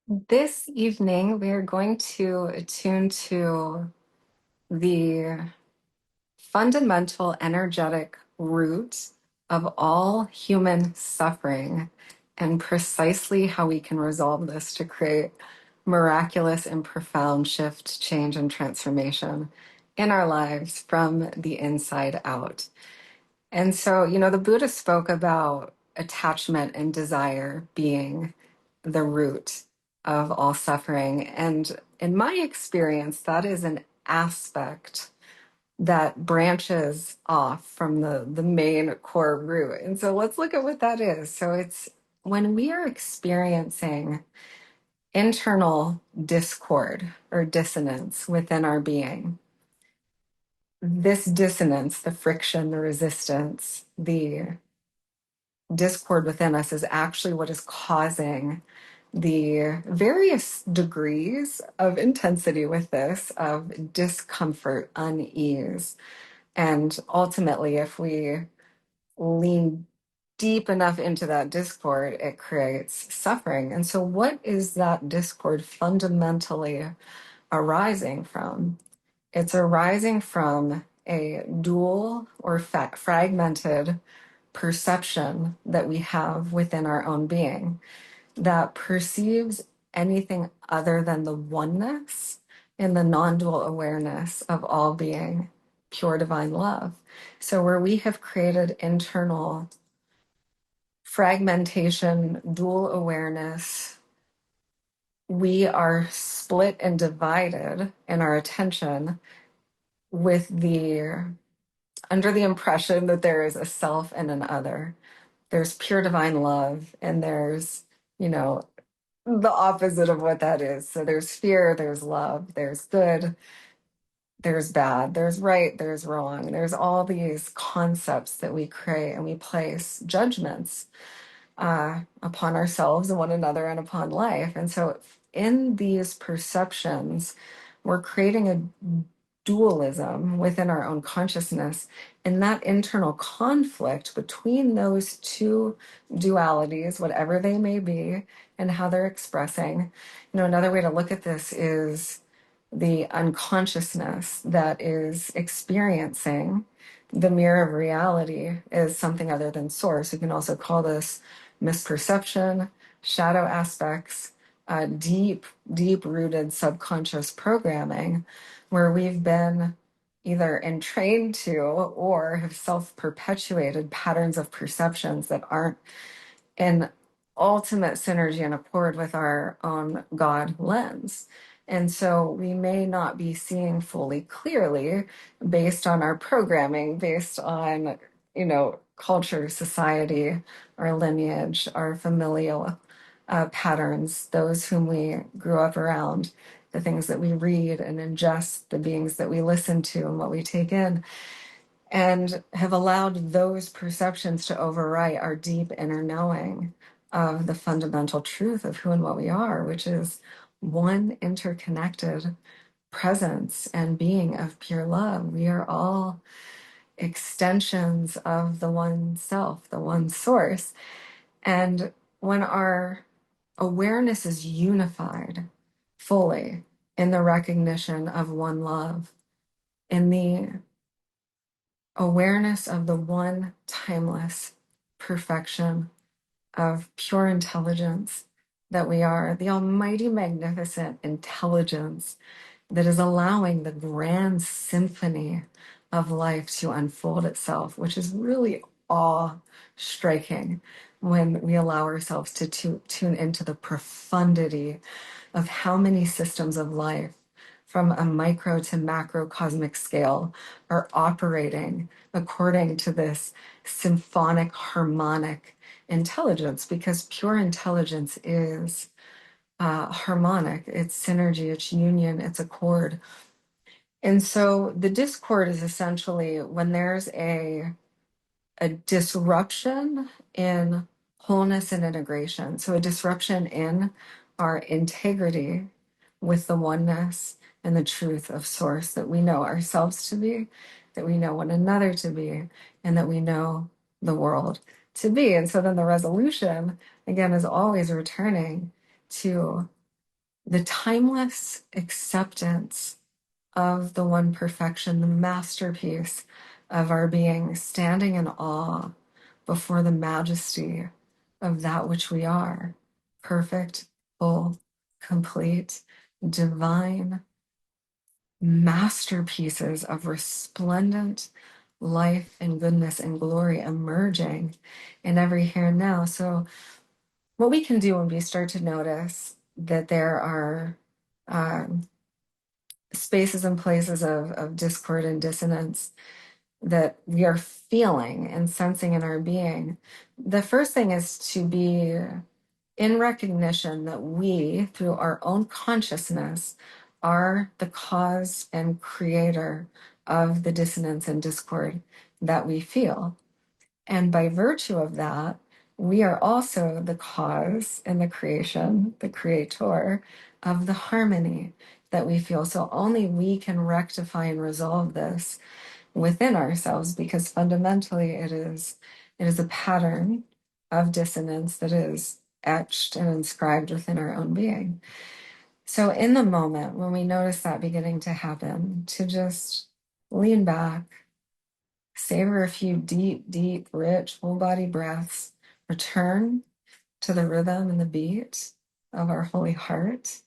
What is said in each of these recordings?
This evening, we are going to attune to the fundamental energetic root of all human suffering and precisely how we can resolve this to create miraculous and profound shift, change, and transformation in our lives from the inside out. And so, the Buddha spoke about attachment and desire being the root of all suffering. And in my experience, that is an aspect that branches off from the main core root. And so let's look at what that is. So it's when we are experiencing internal discord or dissonance within our being, this dissonance, the friction, the resistance, the discord within us is actually what is causing the various degrees of intensity with this, of discomfort, unease. And ultimately, if we lean deep enough into that discord, it creates suffering. And so, what is that discord fundamentally arising from? It's arising from a dual or fragmented perception that we have within our own being that perceives anything other than the oneness in the non-dual awareness of all being pure divine love. So where we have created internal fragmentation, dual awareness, we are split and divided in our attention with the under the impression that there is a self and an other. There's pure divine love, and there's, you know, the opposite of what that is. So there's fear, there's love, there's good, there's bad, there's right, there's wrong. There's all these concepts that we create, and we place judgments upon ourselves and one another and upon life. And so in these perceptions, we're creating a dualism within our own consciousness. And that internal conflict between those two dualities, whatever they may be, and how they're expressing. Another way to look at this is the unconsciousness that is experiencing the mirror of reality is something other than source. You can also call this misperception, shadow aspects, deep rooted subconscious programming where we've been either entrained to or have self-perpetuated patterns of perceptions that aren't in ultimate synergy and accord with our own God lens. And so we may not be seeing fully clearly based on our programming, based on, culture, society, our lineage, our familial patterns, those whom we grew up around, the things that we read and ingest, the beings that we listen to and what we take in, and have allowed those perceptions to overwrite our deep inner knowing of the fundamental truth of who and what we are, which is one interconnected presence and being of pure love. We are all extensions of the one self, the one source. And when our awareness is unified fully in the recognition of one love, in the awareness of the one timeless perfection of pure intelligence that we are, the almighty magnificent intelligence that is allowing the grand symphony of life to unfold itself, which is really awe-striking when we allow ourselves to tune into the profundity of how many systems of life from a micro to macro cosmic scale are operating according to this symphonic harmonic intelligence, because pure intelligence is harmonic, it's synergy, it's union, it's accord. And so the discord is essentially when there's a disruption in wholeness and integration. So a disruption in our integrity with the oneness and the truth of source that we know ourselves to be, that we know one another to be, and that we know the world to be. And so then the resolution, again, is always returning to the timeless acceptance of the one perfection, the masterpiece of our being, standing in awe before the majesty of that which we are, perfect, full, complete, divine masterpieces of resplendent life and goodness and glory emerging in every here and now. So what we can do when we start to notice that there are spaces and places of discord and dissonance that we are feeling and sensing in our being, the first thing is to be in recognition that we, through our own consciousness, are the cause and creator of the dissonance and discord that we feel. And by virtue of that, we are also the cause and the creation, the creator of the harmony that we feel. So only we can rectify and resolve this within ourselves, because fundamentally it is a pattern of dissonance that is etched and inscribed within our own being. So in the moment when we notice that beginning to happen, to just lean back, savor a few deep, rich, whole body breaths, return to the rhythm and the beat of our holy heart,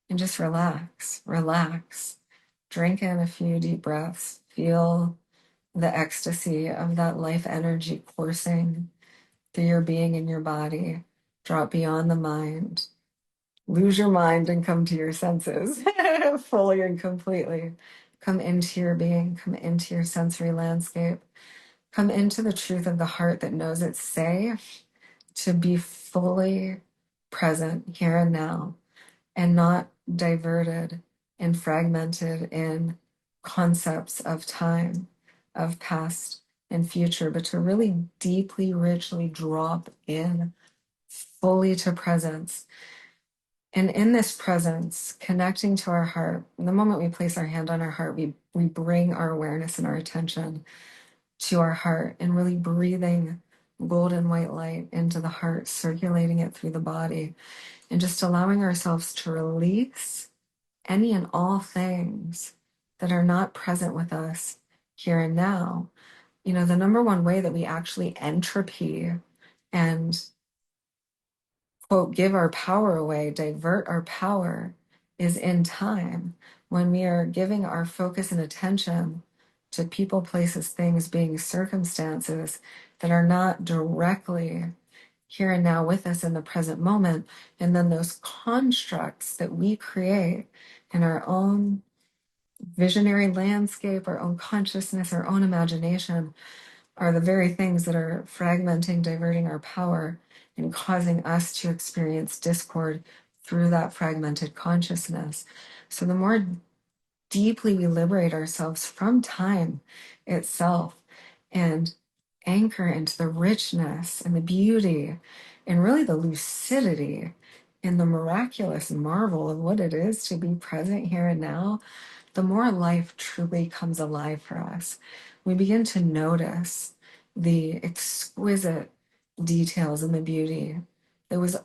and just relax. Drink in a few deep breaths. Feel the ecstasy of that life energy coursing through your being and your body. Drop beyond the mind. Lose your mind and come to your senses fully and completely. Come into your being, come into your sensory landscape. Come into the truth of the heart that knows it's safe to be fully present here and now, and not diverted and fragmented in concepts of time, of past and future, but to really deeply, richly drop in fully to presence. And in this presence, connecting to our heart, the moment we place our hand on our heart, we bring our awareness and our attention to our heart, and really breathing golden white light into the heart, circulating it through the body, and just allowing ourselves to release any and all things that are not present with us here and now. You know, the number one way that we actually entropy and, quote, give our power away, divert our power, is in time, when we are giving our focus and attention to people, places, things, being, circumstances that are not directly here and now with us in the present moment. And then those constructs that we create in our own visionary landscape, our own consciousness, our own imagination, are the very things that are fragmenting, diverting our power, and causing us to experience discord through that fragmented consciousness. So the more deeply we liberate ourselves from time itself and anchor into the richness and the beauty and really the lucidity and the miraculous marvel of what it is to be present here and now, the more life truly comes alive for us. We begin to notice the exquisite details and the beauty that was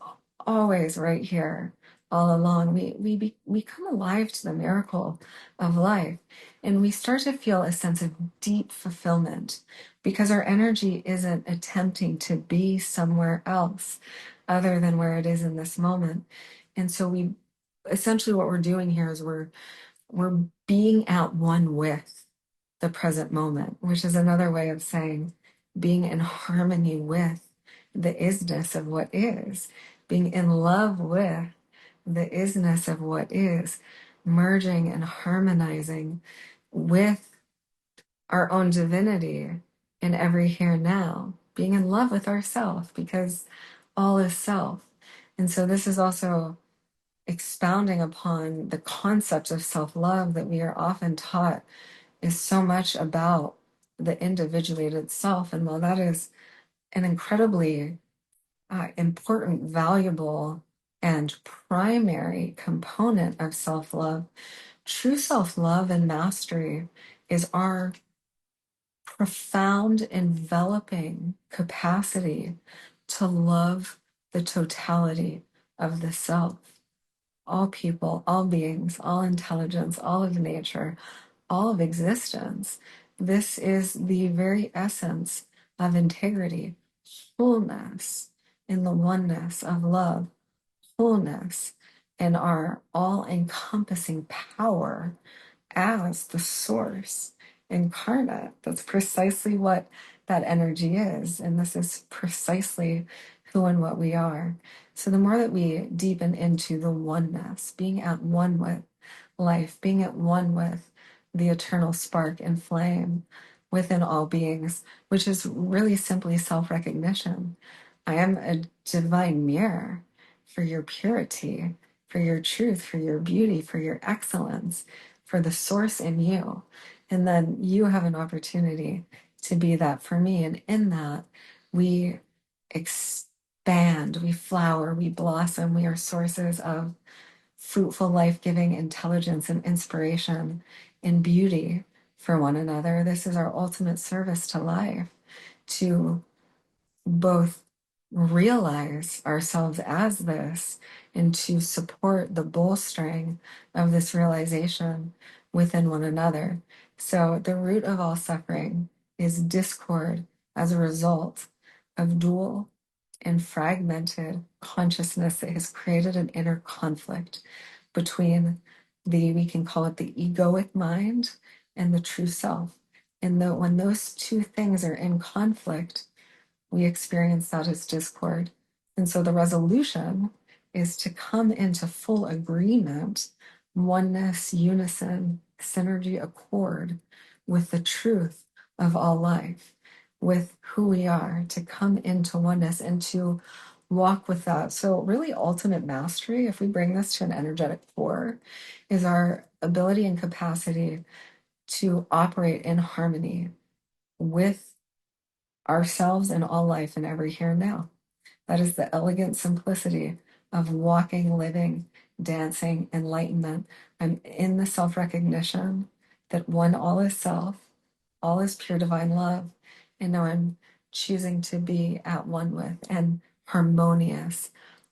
always right here all along. We come alive to the miracle of life, and we start to feel a sense of deep fulfillment, because our energy isn't attempting to be somewhere else other than where it is in this moment. And so we essentially, what we're doing here is we're being at one with the present moment, which is another way of saying being in harmony with the isness of what is, being in love with the isness of what is, merging and harmonizing with our own divinity in every here and now, being in love with ourself, because all is self. And so this is also expounding upon the concept of self-love that we are often taught is so much about the individuated self. And while that is an incredibly important, valuable, and primary component of self-love, true self-love and mastery is our profound, enveloping capacity to love the totality of the self, all people, all beings, all intelligence, all of nature, all of existence. This is the very essence of integrity, wholeness in the oneness of love, wholeness in our all encompassing power as the source incarnate. That's precisely what that energy is. And this is precisely who and what we are. So the more that we deepen into the oneness, being at one with life, being at one with the eternal spark and flame within all beings, which is really simply self recognition. I am a divine mirror for your purity, for your truth, for your beauty, for your excellence, for the source in you. And then you have an opportunity to be that for me. And in that, we expand, we flower, we blossom, we are sources of fruitful, life giving intelligence and inspiration and beauty for one another. This is our ultimate service to life, to both realize ourselves as this and to support the bolstering of this realization within one another. So, the root of all suffering is discord as a result of dual and fragmented consciousness that has created an inner conflict between we can call it the egoic mind and the true self. And when those two things are in conflict, we experience that as discord. And so the resolution is to come into full agreement, oneness, unison, synergy, accord with the truth of all life, with who we are, to come into oneness and to walk with that. So, really, ultimate mastery, if we bring this to an energetic core, is our ability and capacity to operate in harmony with ourselves and all life and every here and now. That is the elegant simplicity of walking, living, dancing, enlightenment. I'm in the self recognition that one, all is self, all is pure divine love. And now I'm choosing to be at one with and harmonious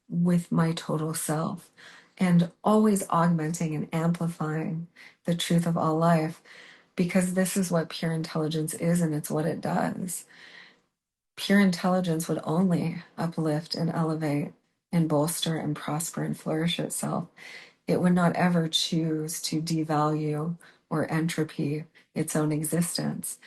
with my total self, and always augmenting and amplifying the truth of all life, because this is what pure intelligence is, and it's what it does. Pure intelligence would only uplift and elevate and bolster and prosper and flourish itself. It would not ever choose to devalue or entropy its own existence,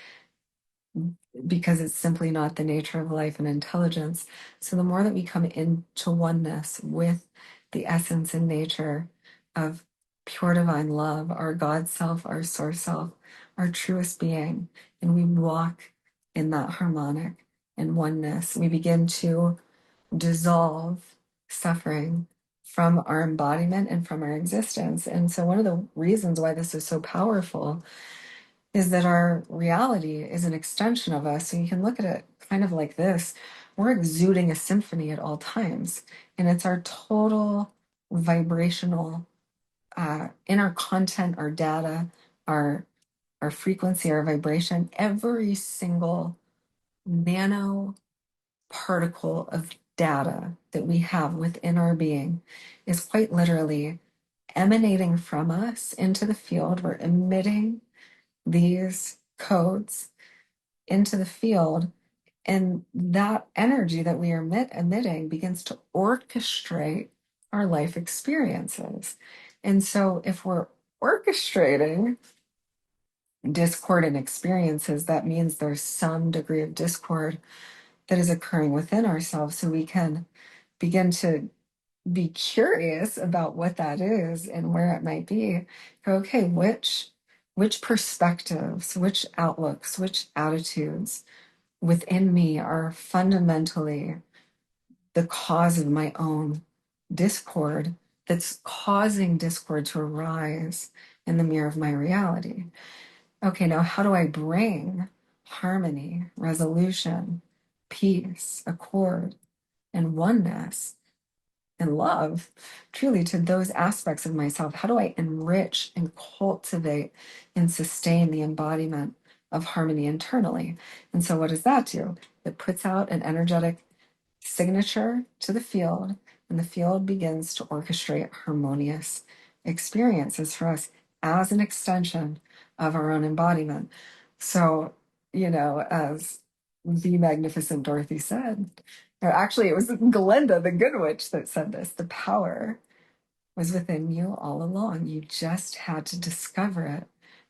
because it's simply not the nature of life and intelligence. So the more that we come into oneness with the essence and nature of pure divine love, our God self, our source self, our truest being, and we walk in that harmonic and oneness, we begin to dissolve suffering from our embodiment and from our existence. And so one of the reasons why this is so powerful is that our reality is an extension of us. So you can look at it kind of like this. We're exuding a symphony at all times, and it's our total vibrational inner content, our data, our frequency, our vibration, every single nano particle of data that we have within our being is quite literally emanating from us into the field. We're emitting these codes into the field, and that energy that we are emitting begins to orchestrate our life experiences. And so if we're orchestrating discord and experiences, that means there's some degree of discord that is occurring within ourselves. So we can begin to be curious about what that is and where it might be. Go, okay, which perspectives, which outlooks, which attitudes within me are fundamentally the cause of my own discord, that's causing discord to arise in the mirror of my reality. Okay, now how do I bring harmony, resolution, peace, accord, and oneness and love truly to those aspects of myself? How do I enrich and cultivate and sustain the embodiment of harmony internally? And so what does that do? It puts out an energetic signature to the field and the field begins to orchestrate harmonious experiences for us as an extension of our own embodiment. So, as the magnificent Dorothy said, or actually, it was Glinda, the Good Witch, that said this: the power was within you all along. You just had to discover it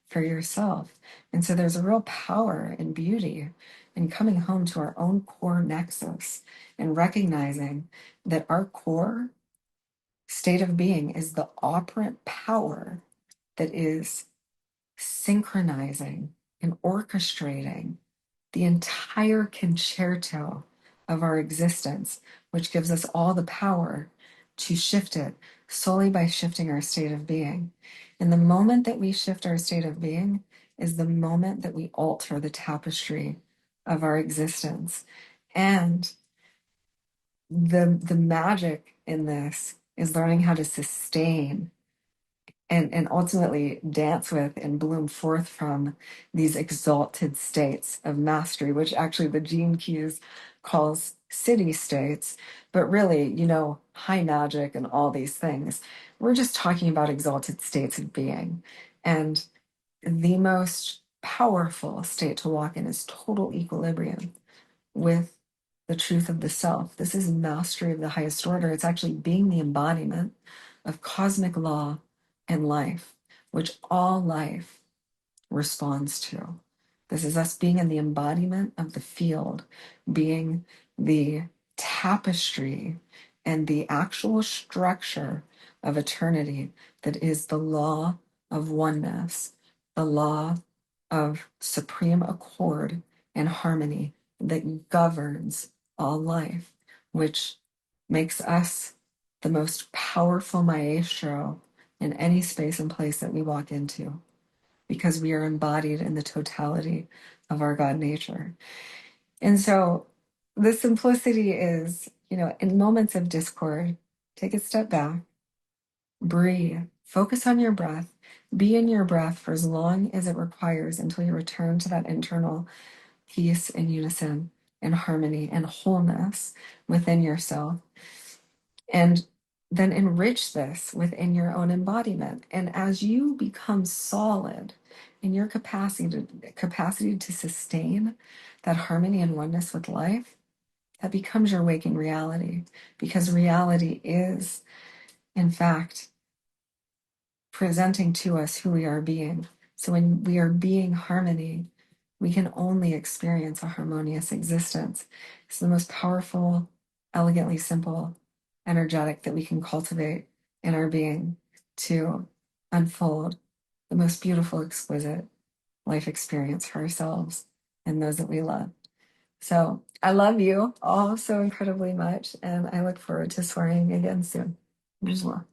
for yourself. And so there's a real power and beauty in coming home to our own core nexus and recognizing that our core state of being is the operant power that is synchronizing and orchestrating the entire concerto of our existence, which gives us all the power to shift it solely by shifting our state of being. And the moment that we shift our state of being is the moment that we alter the tapestry of our existence. And the magic in this is learning how to sustain and ultimately dance with and bloom forth from these exalted states of mastery, which actually the Gene Keys calls city states, but really, high magic and all these things. We're just talking about exalted states of being. And the most powerful state to walk in is total equilibrium with the truth of the self. This is mastery of the highest order. It's actually being the embodiment of cosmic law and life, which all life responds to. This is us being in the embodiment of the field, being the tapestry and the actual structure of eternity that is the law of oneness, the law of supreme accord and harmony that governs all life, which makes us the most powerful maestro in any space and place that we walk into, because we are embodied in the totality of our God nature. And so the simplicity is, in moments of discord, take a step back, breathe, focus on your breath, be in your breath for as long as it requires until you return to that internal peace and unison and harmony and wholeness within yourself. And then enrich this within your own embodiment. And as you become solid in your capacity to sustain that harmony and oneness with life, that becomes your waking reality, because reality is, in fact, presenting to us who we are being. So when we are being harmony, we can only experience a harmonious existence. It's the most powerful, elegantly simple, energetic that we can cultivate in our being to unfold the most beautiful, exquisite life experience for ourselves and those that we love. So I love you all so incredibly much, and I look forward to soaring again soon. Bismillah.